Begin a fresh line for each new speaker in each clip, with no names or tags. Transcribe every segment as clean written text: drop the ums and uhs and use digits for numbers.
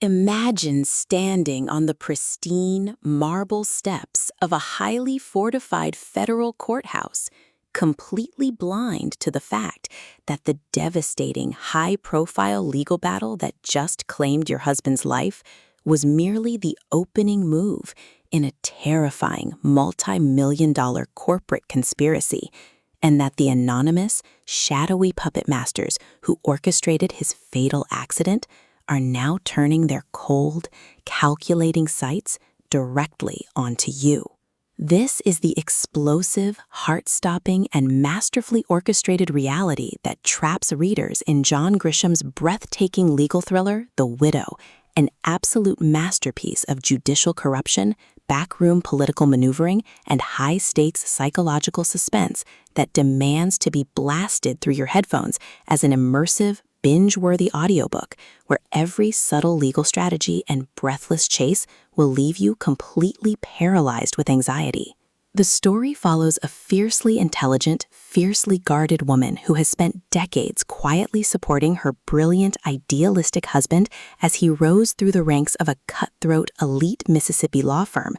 Imagine standing on the pristine marble steps of a highly fortified federal courthouse, completely blind to the fact that the devastating, high-profile legal battle that just claimed your husband's life was merely the opening move in a terrifying multi-million-dollar corporate conspiracy, and that the anonymous, shadowy puppet masters who orchestrated his fatal accident are now turning their cold, calculating sights directly onto you. This is the explosive, heart-stopping, and masterfully orchestrated reality that traps readers in John Grisham's breathtaking legal thriller, The Widow, an absolute masterpiece of judicial corruption, backroom political maneuvering, and high-stakes psychological suspense that demands to be blasted through your headphones as an immersive, binge-worthy audiobook where every subtle legal strategy and breathless chase will leave you completely paralyzed with anxiety. The story follows a fiercely intelligent, fiercely guarded woman who has spent decades quietly supporting her brilliant, idealistic husband as he rose through the ranks of a cutthroat, elite Mississippi law firm,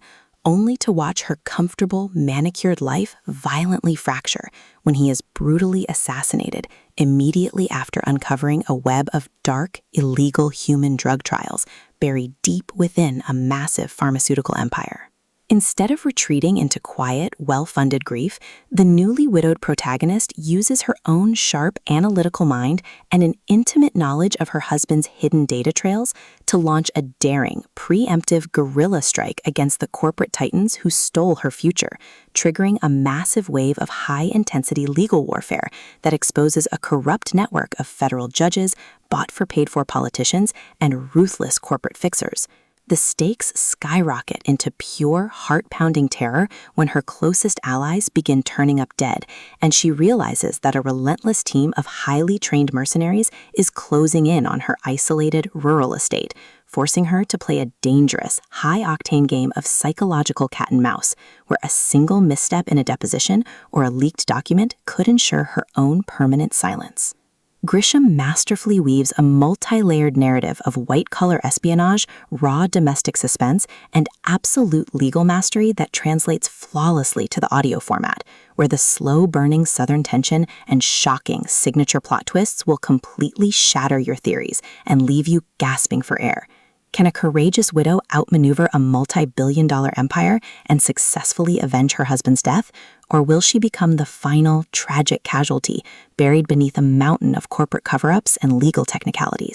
only to watch her comfortable, manicured life violently fracture when he is brutally assassinated immediately after uncovering a web of dark, illegal human drug trials buried deep within a massive pharmaceutical empire. Instead of retreating into quiet, well-funded grief, the newly widowed protagonist uses her own sharp, analytical mind and an intimate knowledge of her husband's hidden data trails to launch a daring, preemptive guerrilla strike against the corporate titans who stole her future, triggering a massive wave of high-intensity legal warfare that exposes a corrupt network of federal judges, bought-for-paid-for politicians, and ruthless corporate fixers. The stakes skyrocket into pure, heart-pounding terror when her closest allies begin turning up dead, and she realizes that a relentless team of highly trained mercenaries is closing in on her isolated, rural estate, forcing her to play a dangerous, high-octane game of psychological cat and mouse, where a single misstep in a deposition or a leaked document could ensure her own permanent silence. Grisham masterfully weaves a multi-layered narrative of white-collar espionage, raw domestic suspense, and absolute legal mastery that translates flawlessly to the audio format, where the slow-burning Southern tension and shocking signature plot twists will completely shatter your theories and leave you gasping for air. Can a courageous widow outmaneuver a multi-billion-dollar empire and successfully avenge her husband's death? Or will she become the final, tragic casualty buried beneath a mountain of corporate cover-ups and legal technicalities?